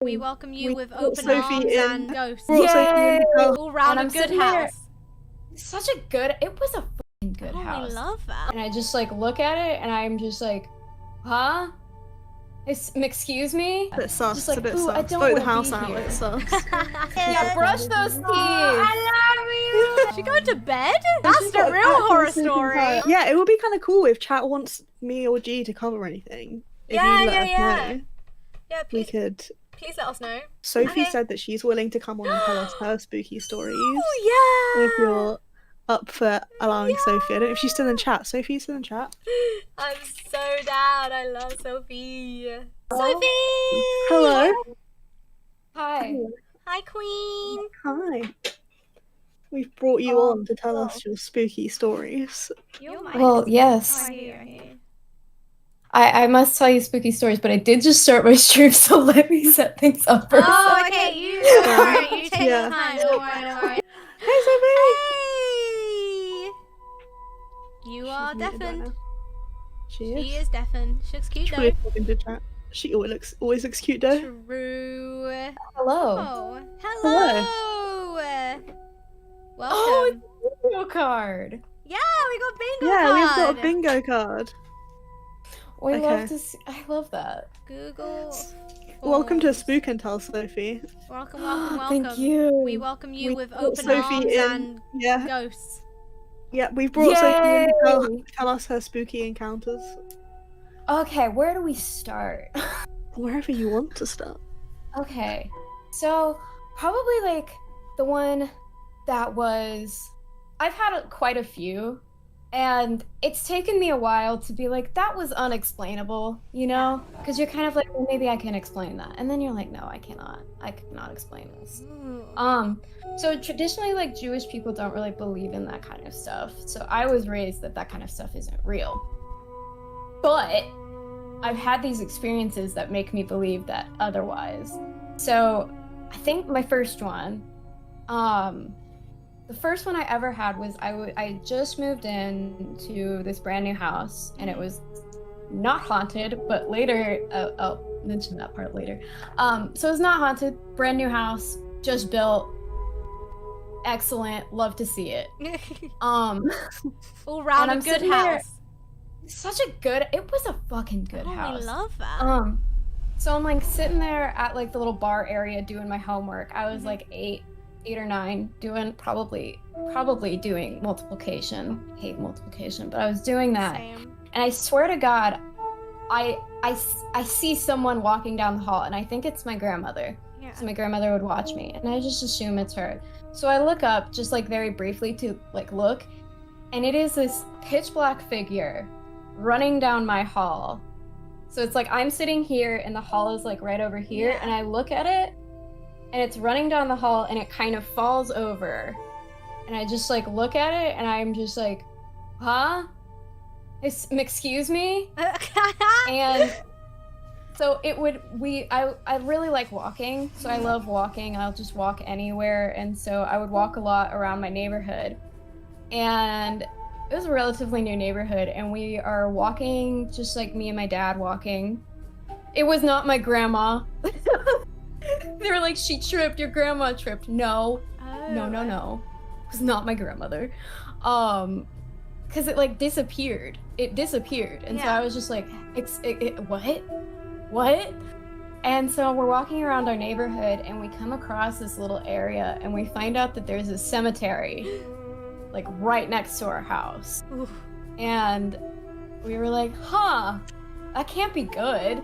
We welcome you with brought open Sophie arms in. and ghosts. Brought Sophie in to tell- All round a I'm good sitting there- house. Such a good. It was a fucking good Oh, house. I love that. And I just like look at it, and I'm just like, huh? Excuse me? A bit sus, Just like, it's a bit ooh, I sus. don't Vote the wanna house be out, here. it's sus. Yeah, brush those teeth. I love you. She going to bed? That's the real horror story. Yeah, it would be kind of cool if chat wants me or G to cover anything. If Yeah, you let us yeah. know, Yeah, we please, could. please let us know. Sophie Okay. said that she's willing to come on and tell us her spooky stories. Oh yeah. If you're up for allowing Sophie. I don't know if she's still in chat. Sophie's still in chat. I'm so down. I love Sophie. Hello? Sophie. Hello. Hi. Hi, Queen. Hi. We've brought you on to tell us your spooky stories. You're my. Well, yes. Oh, here, here. I must tell you spooky stories, but I did just start my stream, so let me set things up for a Oh, second. okay. You don't worry. You take Yeah. your time. Don't worry. Don't worry. Hey, Sophie! Hey. You She's are muted right deafened. now. She She is. is deafened. She looks cute She's though. probably talking to chat. She always looks cute though. True. Hello. Oh, hello. Welcome. Oh, it's a bingo card. Yeah, we got bingo Yeah, we've got a card. bingo card. We Okay. love to see. I love that. Google. Welcome to Forms. Spook and Tell, Sophie. Welcome, welcome, welcome. Thank you. We welcome you We with brought open Sophie arms in. and Yeah, ghosts. yeah, we brought Sophie in to Yay! tell us her spooky encounters. Okay, where do we start? Wherever you want to start. Okay, so probably like the one that was. I've had quite a few, and it's taken me a while to be like, that was unexplainable, you know? Because you're kind of like, well, maybe I can explain that. And then you're like, no, I cannot. I cannot explain this. So traditionally, like, Jewish people don't really believe in that kind of stuff. So I was raised that that kind of stuff isn't real. But I've had these experiences that make me believe that otherwise. So I think my first one, the first one I ever had was I just moved in to this brand new house, and it was not haunted, but later, I'll mention that part later. So it's not haunted, brand new house, just built, excellent, love to see it. All round And a I'm good sitting there- house. Such a good, it was a fucking good Oh, house. I love that. So I'm like sitting there at like the little bar area doing my homework. I was like eight or nine, doing probably doing multiplication. Hate multiplication, but I was doing that. Same. And I swear to God, I see someone walking down the hall, and I think it's my grandmother. Yeah. So my grandmother would watch me, and I just assume it's her. So I look up just like very briefly to like look, and it is this pitch black figure running down my hall. So it's like I'm sitting here and the hall is like right over here, Yeah. and I look at it and it's running down the hall and it kind of falls over. And I just like look at it and I'm just like, huh? Excuse me? And so it would I really like walking, so I love walking. I'll just walk anywhere, and so I would walk a lot around my neighborhood. And it was a relatively new neighborhood, and we are walking, just like me and my dad walking. It was not my grandma. They were like, she tripped, your grandma tripped. No. No. It was not my grandmother. Because it like disappeared. It disappeared. And so Yeah. I was just like, what? And so we're walking around our neighborhood and we come across this little area and we find out that there's a cemetery like right next to our house. Oof. And we were like, huh, that can't be good.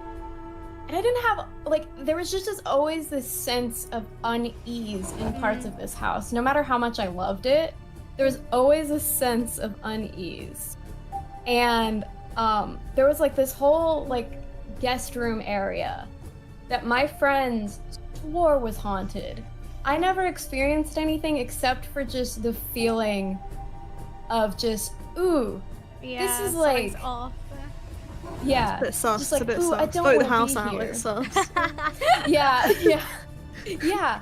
And I didn't have, like, there was just always this sense of unease in parts of this house. No matter how much I loved it, there was always a sense of unease. And there was like this whole like guest room area that my friends swore was haunted. I never experienced anything except for just the feeling of just, ooh, Yeah, this is something's like- off. yeah. It's a bit sus, Just it's a like, bit ooh, I sus. don't Vote the wanna house be out, here. it's sus. Yeah.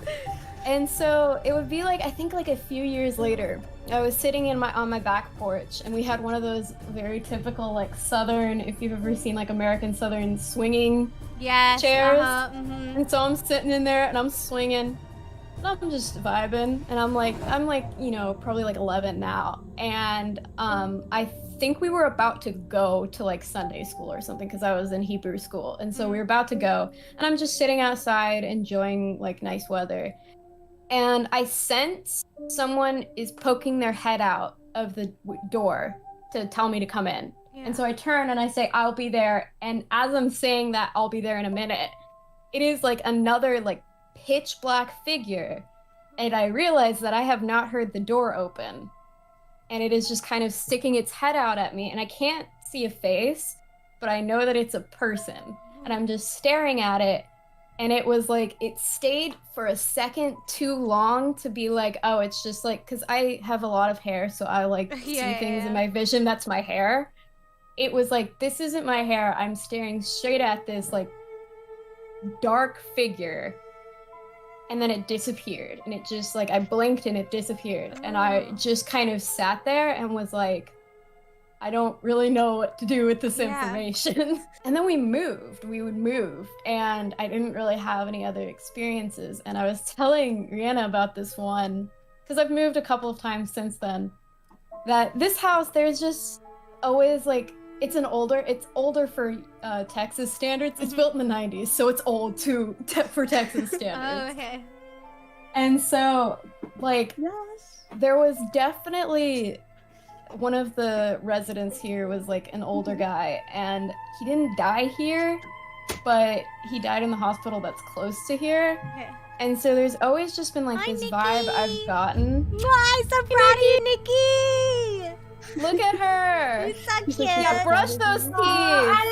And so it would be like, I think like a few years later, I was sitting on my back porch, and we had one of those very typical like Southern, if you've ever seen like American Southern swinging Yes. chairs. Mhm. And so I'm sitting in there and I'm swinging. And I'm just vibing. And I'm like, you know, probably like 11 now. And I think we were about to go to like Sunday school or something because I was in Hebrew school. And so we were about to go. And I'm just sitting outside enjoying like nice weather. And I sense someone is poking their head out of the door to tell me to come in. Yeah. And so I turn and I say, I'll be there. And as I'm saying that, I'll be there in a minute, it is like another like pitch black figure. And I realize that I have not heard the door open. And it is just kind of sticking its head out at me. And I can't see a face, but I know that it's a person. And I'm just staring at it. And it was like, it stayed for a second too long to be like, oh, it's just like, because I have a lot of hair, so I like see things in my vision. That's my hair. It was like, this isn't my hair. I'm staring straight at this like dark figure. And then it disappeared. And it just like, I blinked and it disappeared. And I just kind of sat there and was like, I don't really know what to do with this information. And then we would move. And I didn't really have any other experiences. And I was telling Rihanna about this one, because I've moved a couple of times since then, that this house, there's just always like, it's older for Texas standards. It's built in the 90s, so it's old too for Texas standards. Oh, okay. And so, like, there was definitely one of the residents here was like an older guy, and he didn't die here, but he died in the hospital that's close to here. Okay. And so there's always just been like Hi, this Nikki. vibe I've gotten. I'm so proud of you, Nikki. Look at her. You're so cute. Yeah, brush those teeth. I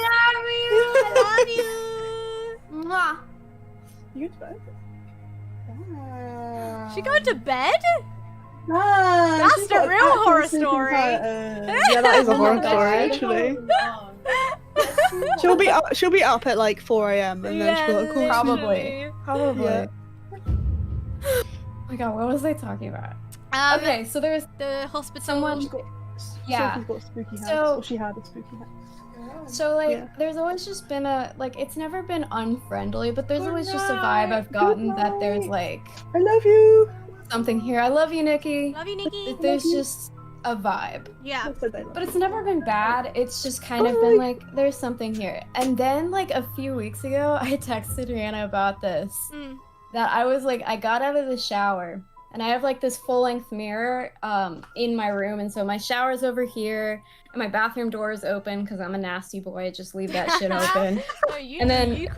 love you. Mwah. You go to bed? Wow. She going to bed? Ah, That's she's the got an real actual horror sleeping story. pattern. Yeah, that is a horror story, actually. She'll be up at like 4 a.m. and then she'll go to Probably. Yeah. Oh my god, what was I talking about? Okay, so there's the hospital. someone. Yeah. Sophie's got a spooky house. So- Or she had a spooky house. So like, Yeah. there's always just been a like. It's never been unfriendly, but there's Good always just a night. vibe I've gotten Good that there's night. like I love you. something here. I love you, Nikki. Love you, Nikki. There's just a vibe. Yeah. I said I love But it's never been bad. It's just kind of been like, there's something here. And then like a few weeks ago, I texted Rihanna about this. That I was like, I got out of the shower and I have like this full-length mirror in my room. And so my shower's over here and my bathroom door is open because I'm a nasty boy. I just leave that shit open. And then in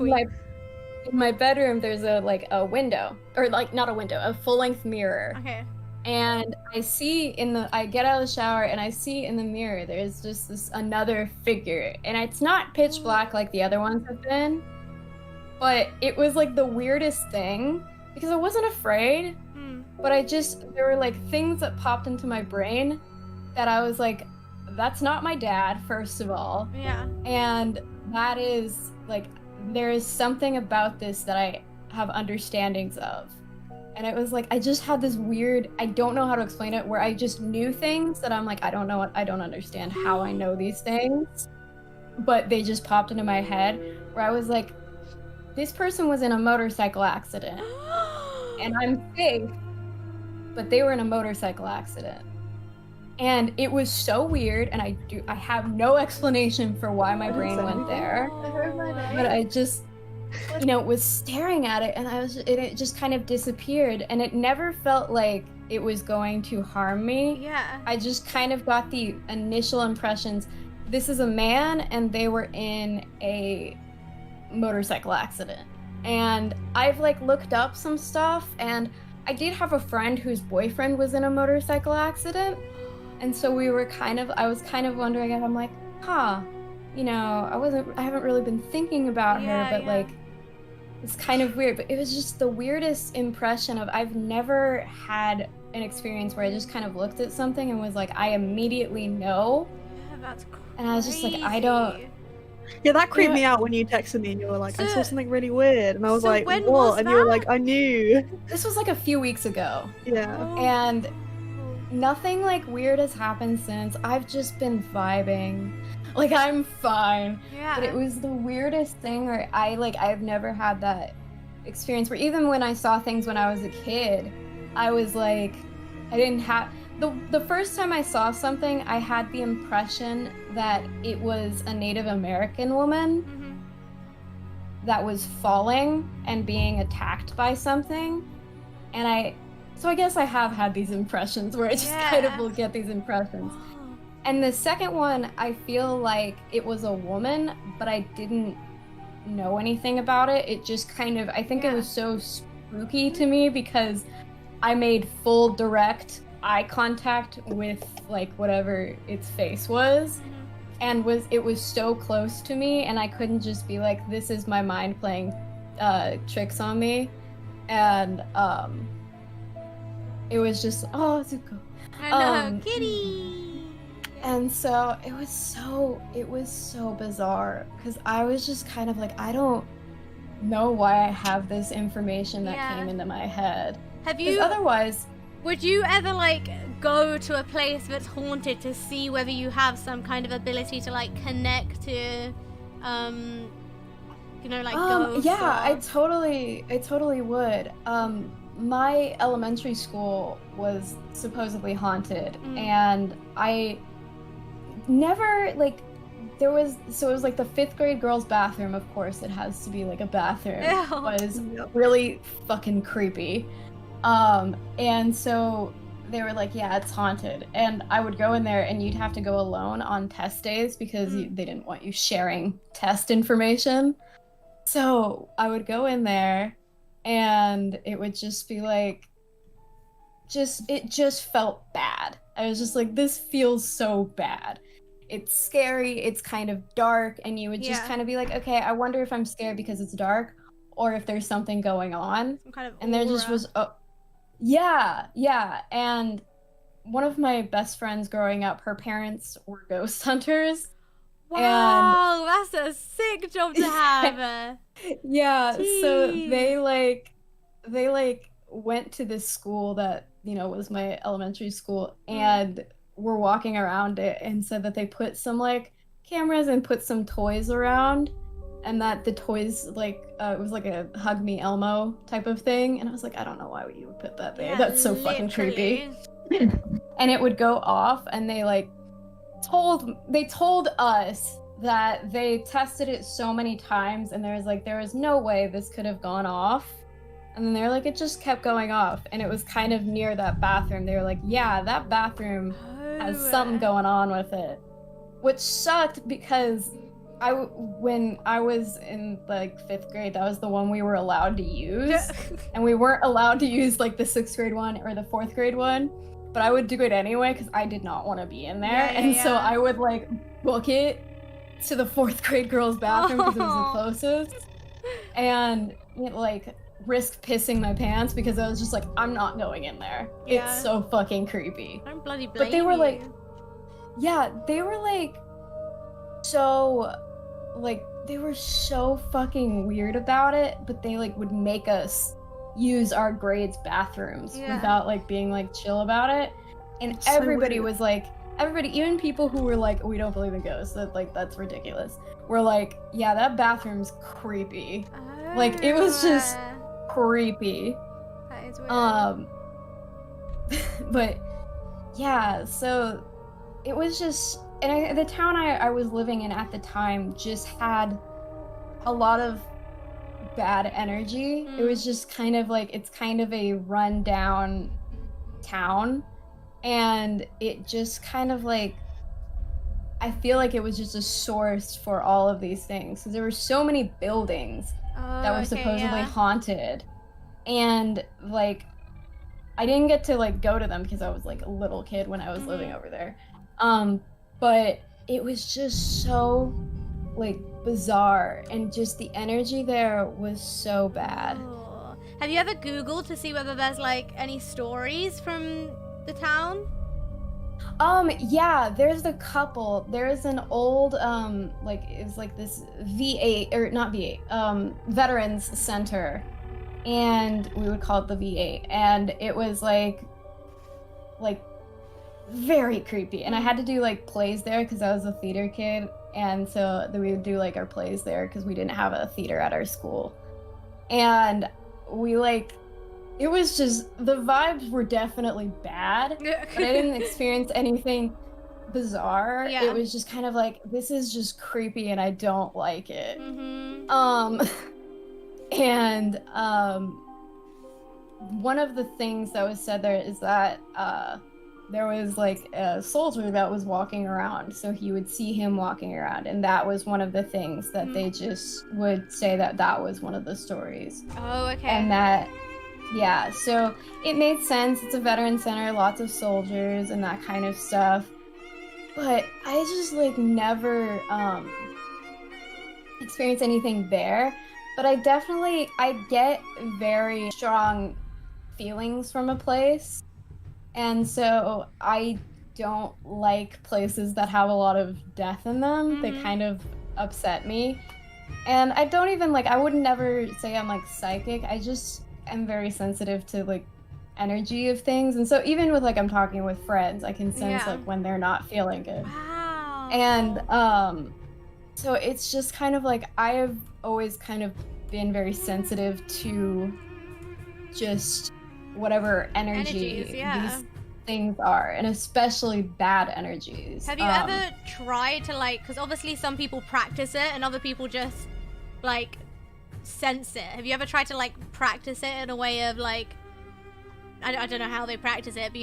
my bedroom, there's a window, or like not a window, a full-length mirror. Okay. And I get out of the shower and I see in the mirror, there's just this another figure. And it's not pitch black like the other ones have been, but it was like the weirdest thing because I wasn't afraid, but there were like things that popped into my brain that I was like, that's not my dad, first of all. Yeah. And that is like, there is something about this that I have understandings of. And it was like, I just had this weird, I don't know how to explain it, where I just knew things that I'm like, I don't understand how I know these things. But they just popped into my head where I was like, this person was in a motorcycle accident. And I'm safe, but they were in a motorcycle accident. And it was so weird, and I have no explanation for why my brain went there. But I just, was staring at it, and it just kind of disappeared, and it never felt like it was going to harm me. Yeah. I just kind of got the initial impressions. This is a man, and they were in a motorcycle accident. And I've like looked up some stuff, and I did have a friend whose boyfriend was in a motorcycle accident. And so I was kind of wondering, and I'm like, I haven't really been thinking about her, but like, it's kind of weird. But it was just the weirdest impression of, I've never had an experience where I just kind of looked at something and was like, I immediately know. Yeah, that's crazy. And I was just like, I don't. Yeah, that creeped me out when you texted me and you were like, I saw something really weird. And I was so like, when what? was And you were that? like, I knew. This was like a few weeks ago. Yeah. And nothing like weird has happened since. I've just been vibing. Like, I'm fine. Yeah. But it was the weirdest thing where I've never had that experience where even when I saw things when I was a kid, I was like, I didn't have... The first time I saw something, I had the impression that it was a Native American woman that was falling and being attacked by something. And so I guess I have had these impressions where I just kind of will get these impressions. And the second one, I feel like it was a woman, but I didn't know anything about it. It just kind of, I think it was so spooky to me because I made full direct eye contact with like whatever its face was, and it was so close to me, and I couldn't just be like, this is my mind playing tricks on me. And it was just, oh, Zuko. I know, kitty. And so it was so bizarre because I was just kind of like, I don't know why I have this information that came into my head. Have you? Otherwise, would you ever like go to a place that's haunted to see whether you have some kind of ability to like connect to, you know, like ghosts? Yeah, I totally would. My elementary school was supposedly haunted, and I never like it was like the 5th grade girls' bathroom. Of course, it has to be like a bathroom. Ew. Was really fucking creepy. And so they were like, yeah, it's haunted. And I would go in there and you'd have to go alone on test days because they didn't want you sharing test information. So I would go in there and it would just be like, it just felt bad. I was just like, this feels so bad. It's scary, it's kind of dark, and you would just kind of be like, okay, I wonder if I'm scared because it's dark or if there's something going on. Some kind of and there just was, yeah. And one of my best friends growing up, her parents were ghost hunters. Wow, that's a sick job to have. Yeah, jeez. So they went to this school that, you know, was my elementary school, and were walking around it and said that they put some like cameras and put some toys around, and that the toys like it was like a Hug Me Elmo type of thing. And I was like, I don't know why you would put that there. That's so fucking creepy. And it would go off, and they told us that they tested it so many times, and there was no way this could have gone off. And then they're like, it just kept going off, and it was kind of near that bathroom. They were like, yeah, that bathroom has something going on with it, which sucked because when I was in like 5th grade, that was the one we were allowed to use, and we weren't allowed to use like the 6th grade one or the 4th grade one. But I would do it anyway because I did not want to be in there, so I would like book it to the 4th grade girls' bathroom because it was the closest, and like risk pissing my pants because I was just like, I'm not going in there. It's so fucking creepy. I'm bloody blame But they were like, they were like, so like they were so fucking weird about it, but they like would make us use our grades' bathrooms without like being like chill about it. And it's everybody so was like, even people who were like, we don't believe in ghosts, that's ridiculous, were like, yeah, that bathroom's creepy. Like it was just creepy. That is weird. But yeah, so it was just, and the town I was living in at the time just had a lot of bad energy. It was just kind of like, it's kind of a run-down town, and it just kind of like, I feel like it was just a source for all of these things because there were so many buildings that were supposedly haunted, and like I didn't get to like go to them because I was like a little kid when I was living over there, but it was just so like bizarre, and just the energy there was so bad. Have you ever Googled to see whether there's like any stories from the town? Yeah, there's a couple. There's an old like it's like this V8 or not V8 veterans center, and we would call it the V8, and it was like very creepy, and I had to do like plays there because I was a theater kid, And so we would do like our plays there because we didn't have a theater at our school. And we like, it was just, the vibes were definitely bad, but I didn't experience anything bizarre. Yeah. It was just kind of like, this is just creepy and I don't like it. One of the things that was said there is that there was like a soldier that was walking around, so he would see him walking around, and that was one of the things that they just would say that was one of the stories. Oh, okay. And that, yeah, so it made sense. It's a veteran center, lots of soldiers and that kind of stuff. But I just like never experienced anything there. But I get very strong feelings from a place. And so I don't like places that have a lot of death in them. They kind of upset me. And I don't even I would never say I'm like psychic. I just am very sensitive to like energy of things. And so even with I'm talking with friends, I can sense when they're not feeling good. Wow. And so it's just kind of I have always kind of been very sensitive to just whatever energy these things are, and especially bad energies. Have you ever tried to because obviously some people practice it and other people just sense it. Have you ever tried to practice it in a way of I don't know how they practice it, but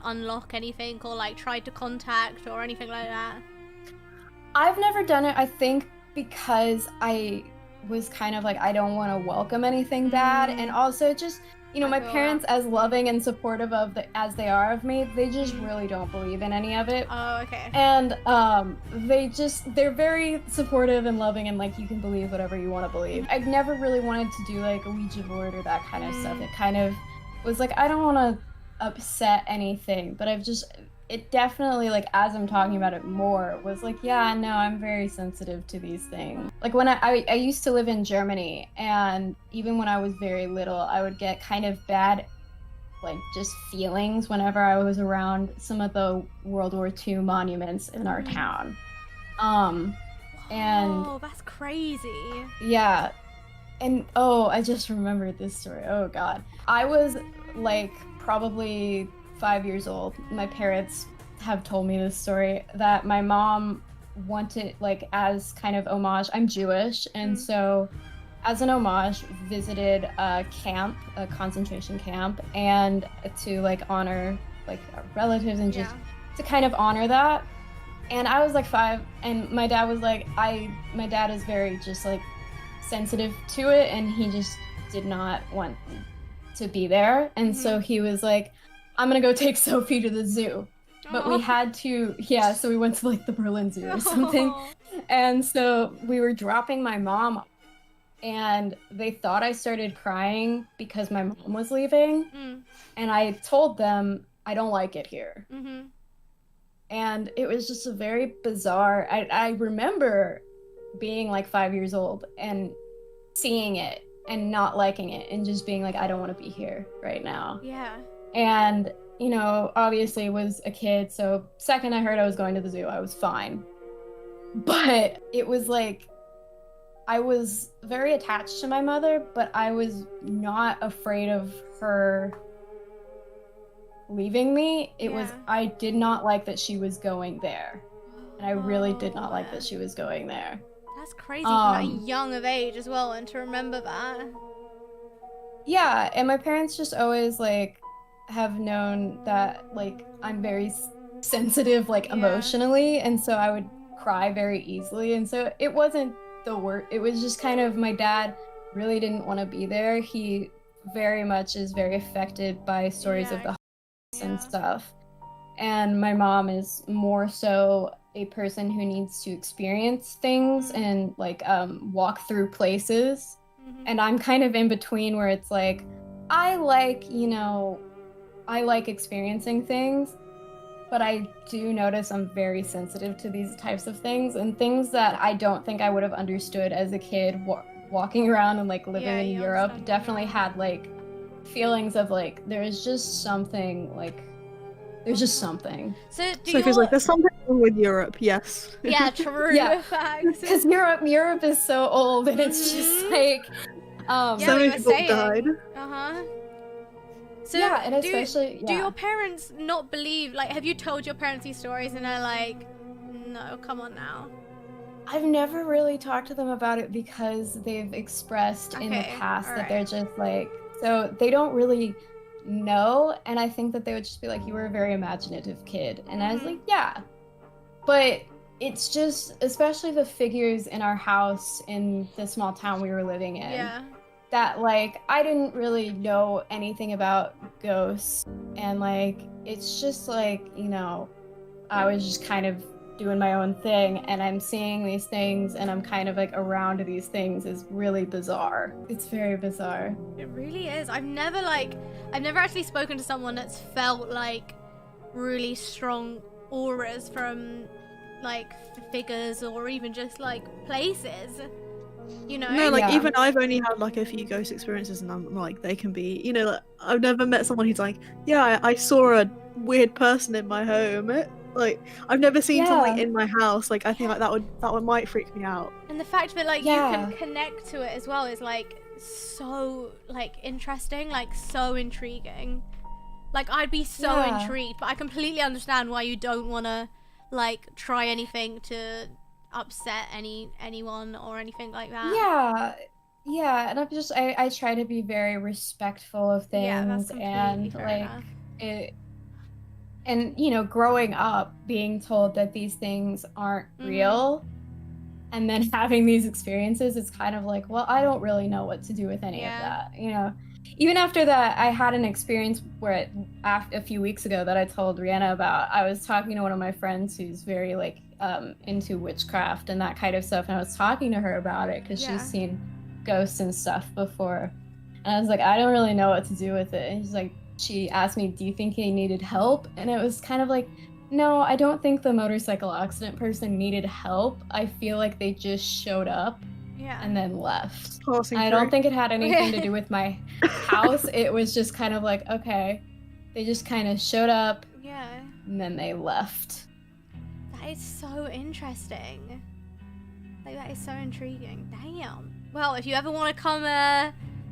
unlock anything or try to contact or anything like that? I've never done it, I think because I was kind of I don't want to welcome anything bad, and also just my parents, as loving and supportive as they are of me, they just really don't believe in any of it. Oh, okay. And they're very supportive and loving, and you can believe whatever you want to believe. I've never really wanted to do a Ouija board or that kind of stuff. It kind of was I don't want to upset anything, but it definitely, as I'm talking about it more, was yeah, no, I'm very sensitive to these things. When I used to live in Germany, and even when I was very little, I would get kind of bad, just feelings whenever I was around some of the World War II monuments in our town. And oh, that's crazy. Yeah. And, I just remembered this story. Oh, God. I was, probably 5 years old. My parents have told me this story, that my mom wanted, as kind of homage, I'm Jewish, and so as an homage, visited a camp, a concentration camp, and to honor our relatives and just to kind of honor that. And I was 5, and my dad was my dad is very just sensitive to it, and he just did not want to be there, and so he was I'm gonna go take Sophie to the zoo. But we had to, so we went to the Berlin Zoo or something. And so we were dropping my mom off, and they thought I started crying because my mom was leaving. And I told them, I don't like it here. And it was just a very bizarre, I remember being 5 years old and seeing it and not liking it and just being I don't want to be here right now. Yeah. And, obviously was a kid, so second I heard I was going to the zoo, I was fine. But it was I was very attached to my mother, but I was not afraid of her leaving me. It was, I did not like that she was going there. And I really did not like that she was going there. That's crazy from that young of age as well, and to remember that. Yeah, and my parents just always have known that I'm very sensitive emotionally, and so I would cry very easily, and so it wasn't the worst. It was just kind of, my dad really didn't want to be there. He very much is very affected by stories of the and stuff, and my mom is more so a person who needs to experience things and walk through places. And I'm kind of in between, where it's I like experiencing things, but I do notice I'm very sensitive to these types of things, and things that I don't think I would have understood as a kid walking around and living in Europe. Definitely had feelings of there's just something, there's just something. So Sophie's there's something With Europe, yes. Yeah, true. Yeah. Facts. Because Europe is so old, and it's just like, Yeah, So we many were people saying. died. Uh-huh. So yeah, and especially do your parents not believe, like, have you told your parents these stories and they're like, no, come on now? I've never really talked to them about it because they've expressed in the Okay, past that alright. they're just like, so they don't really know, and I think that they would just be like, you were a very imaginative kid. And I was like, yeah. But it's just, especially the figures in our house in the small town we were living in, Yeah. that like, I didn't really know anything about ghosts. And like, it's just like, you know, I was just kind of doing my own thing, and I'm seeing these things, and I'm kind of like around these things is really bizarre. It's very bizarre. It really is. I've never actually spoken to someone that's felt like really strong auras from like figures or even just like places. You know? No, like Yeah. even I've only had like a few ghost experiences, and I'm like, they can be, you know, like, I've never met someone who's like, yeah, I saw a weird person in my home. Like, I've never seen something in my house. Like, I think like that one might freak me out. And the fact that like Yeah. you can connect to it as well is like so like interesting, like so intriguing. Like I'd be so Yeah. intrigued, but I completely understand why you don't want to like try anything to upset anyone or anything like that. Yeah, and I try to be very respectful of things, Yeah, that's completely and fair like enough. it, and you know, growing up being told that these things aren't real, and then having these experiences, it's kind of like, well, I don't really know what to do with any of that, you know. Even after that, I had an experience where a few weeks ago that I told Rihanna about. I was talking to one of my friends who's very like into witchcraft and that kind of stuff, and I was talking to her about it because she's seen ghosts and stuff before, and I was like, I don't really know what to do with it. And she's like, she asked me, do you think he needed help? And it was kind of like, no, I don't think the motorcycle accident person needed help. I feel like they just showed up and then left. I don't think it had anything to do with my house. It was just kind of like, okay, they just kind of showed up and then they left. That is so interesting. Like, that is so intriguing. Damn. Well, if you ever want to come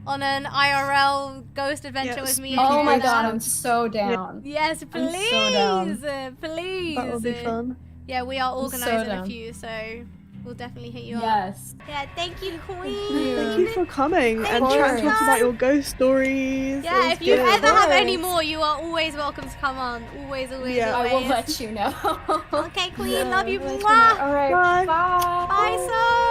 on an IRL ghost adventure with me, oh my again, god, I'm so down. Yes, please, I'm so down. Please. That would be fun. Yeah, we are organizing down. a few, so we'll definitely hit you up. Yes. Yeah, thank you, Queen. Thank you for coming and course. chatting to us about your ghost stories. Yeah, It if was you good. ever have any more, you are always welcome to come on. Always, always, Yeah. always. I will let you know. Okay, Queen, love you. I'll let Mwah. know. All right. Bye. Bye. Bye, son.